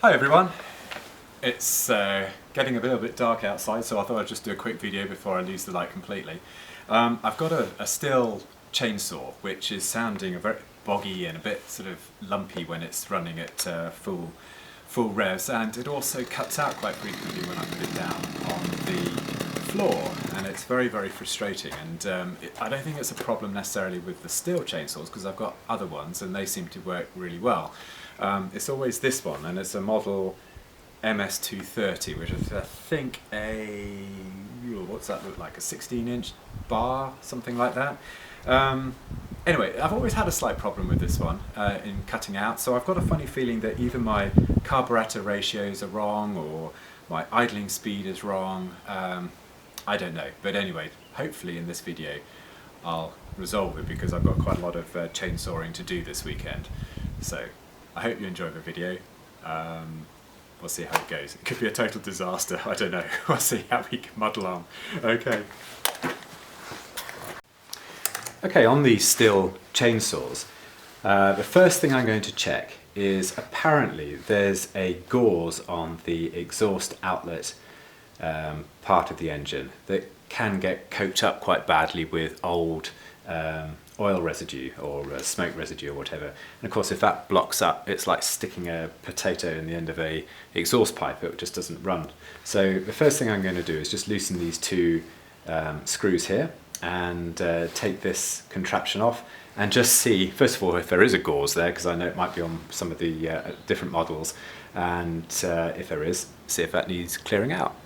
Hi everyone, it's getting a little bit dark outside, so I thought I'd just do a quick video before I lose the light completely. I've got a Stihl chainsaw which is sounding a very boggy and a bit sort of lumpy when it's running at full revs, and it also cuts out quite frequently when I put it down on the floor, and it's very frustrating. And I don't think it's a problem necessarily with the Stihl chainsaws, because I've got other ones and they seem to work really well. It's always this one, and it's a model MS230, which is I think what's that look like, a 16-inch bar, something like that. Anyway, I've always had a slight problem with this one in cutting out, so I've got a funny feeling that either my carburettor ratios are wrong or my idling speed is wrong. I don't know, but anyway, hopefully in this video I'll resolve it, because I've got quite a lot of chainsawing to do this weekend. So I hope you enjoy the video. We'll see how it goes. It could be a total disaster, I don't know. We'll see how we can muddle on. Okay, on these Stihl chainsaws, the first thing I'm going to check is apparently there's a gauze on the exhaust outlet part of the engine that can get coked up quite badly with old oil residue or smoke residue or whatever. And of course, if that blocks up, it's like sticking a potato in the end of a exhaust pipe. It just doesn't run. So the first thing I'm going to do is just loosen these two screws here and take this contraption off and just see, first of all, if there is a gauze there, because I know it might be on some of the different models, and if there is, see if that needs clearing out.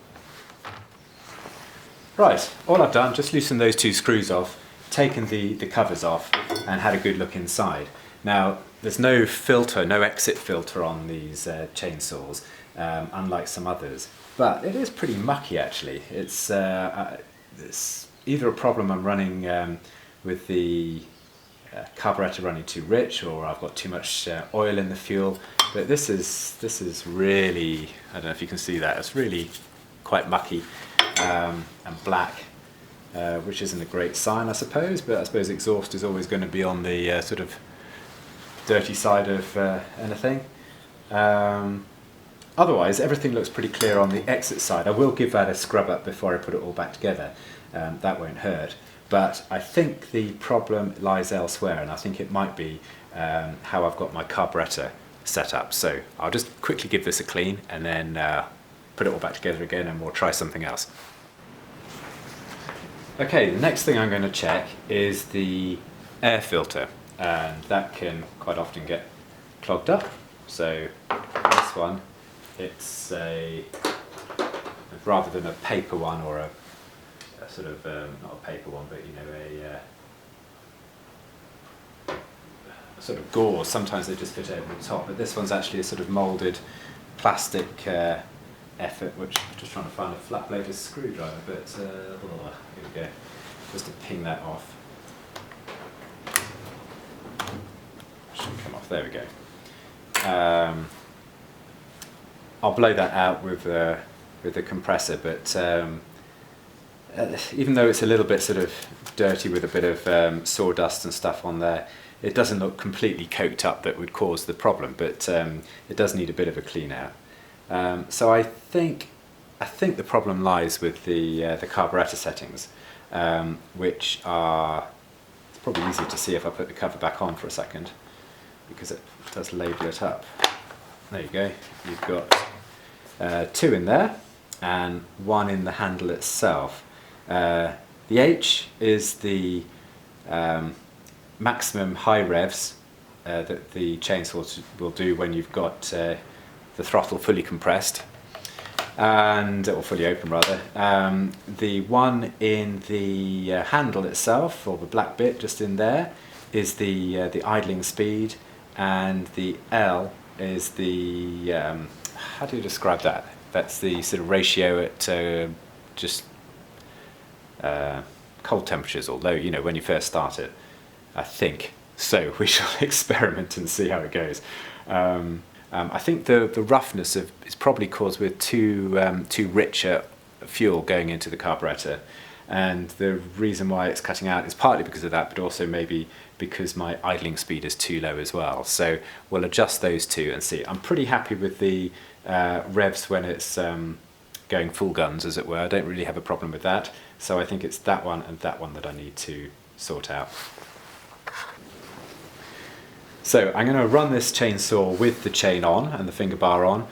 Right, all I've done, just loosened those two screws off, taken the covers off and had a good look inside. Now, there's no filter, no exit filter on these chainsaws, unlike some others, but it is pretty mucky actually. It's either a problem I'm running with the carburettor running too rich, or I've got too much oil in the fuel, but this is really, I don't know if you can see that, it's really quite mucky and black. Which isn't a great sign, I suppose, but I suppose exhaust is always going to be on the sort of dirty side of anything. Otherwise, everything looks pretty clear on the exit side. I will give that a scrub up before I put it all back together. That won't hurt. But I think the problem lies elsewhere, and I think it might be how I've got my carburettor set up. So I'll just quickly give this a clean and then put it all back together again, and we'll try something else. Okay, the next thing I'm going to check is the air filter, and that can quite often get clogged up. So this one, it's rather than a paper one or a sort of, not a paper one, but you know, a sort of gauze. Sometimes they just fit over the top, but this one's actually a sort of moulded plastic effort, which I'm just trying to find a flat bladed screwdriver, but here we go, just to ping that off. Shouldn't come off, there we go. I'll blow that out with the compressor, but even though it's a little bit sort of dirty with a bit of sawdust and stuff on there, it doesn't look completely coked up that would cause the problem, but it does need a bit of a clean out. So I think the problem lies with the carburettor settings, which are, it's probably easy to see if I put the cover back on for a second, because it does label it up. There you go, you've got two in there and one in the handle itself. The H is the maximum high revs that the chainsaw will do when you've got the throttle fully compressed, or fully open rather. The one in the handle itself, or the black bit just in there, is the idling speed, and the L is the, how do you describe that? That's the sort of ratio at just cold temperatures, although, you know, when you first start it, I think. So we shall experiment and see how it goes. I think the roughness is probably caused with too rich fuel going into the carburettor, and the reason why it's cutting out is partly because of that, but also maybe because my idling speed is too low as well. So we'll adjust those two and see. I'm pretty happy with the revs when it's going full guns, as it were. I don't really have a problem with that. So I think it's that one and that one that I need to sort out. So I'm going to run this chainsaw with the chain on and the finger bar on,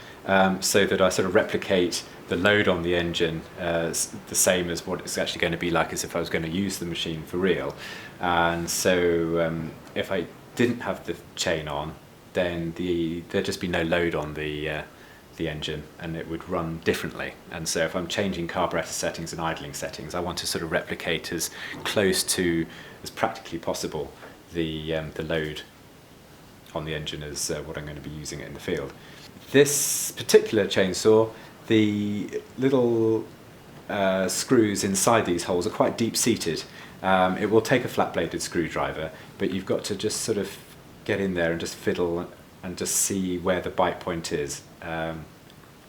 so that I sort of replicate the load on the engine as the same as what it's actually going to be like as if I was going to use the machine for real. And so if I didn't have the chain on, then there'd just be no load on the engine, and it would run differently. And so if I'm changing carburettor settings and idling settings, I want to sort of replicate as close to as practically possible the load on the engine as what I'm going to be using it in the field. This particular chainsaw, the little screws inside these holes are quite deep-seated. It will take a flat-bladed screwdriver, but you've got to just sort of get in there and just fiddle and just see where the bite point is.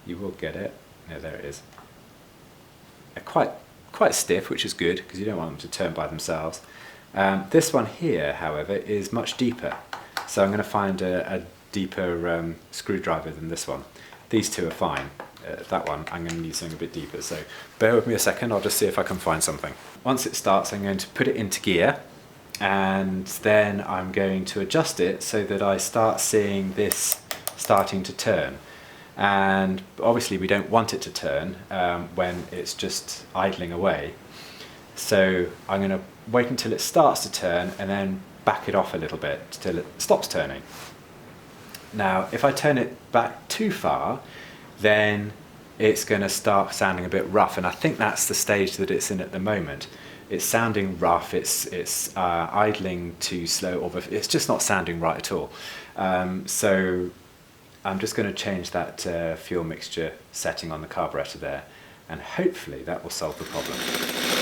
You will get it. No, there it is. Quite stiff, which is good because you don't want them to turn by themselves. This one here, however, is much deeper. So I'm going to find a deeper screwdriver than this one. These two are fine. That one I'm going to need something a bit deeper, so bear with me a second, I'll just see if I can find something. Once it starts, I'm going to put it into gear, and then I'm going to adjust it so that I start seeing this starting to turn. And obviously we don't want it to turn when it's just idling away. So I'm going to wait until it starts to turn and then back it off a little bit till it stops turning. Now, if I turn it back too far, then it's going to start sounding a bit rough, and I think that's the stage that it's in at the moment. It's sounding rough, it's idling too slow, or it's just not sounding right at all. So I'm just going to change that fuel mixture setting on the carburettor there, and hopefully that will solve the problem.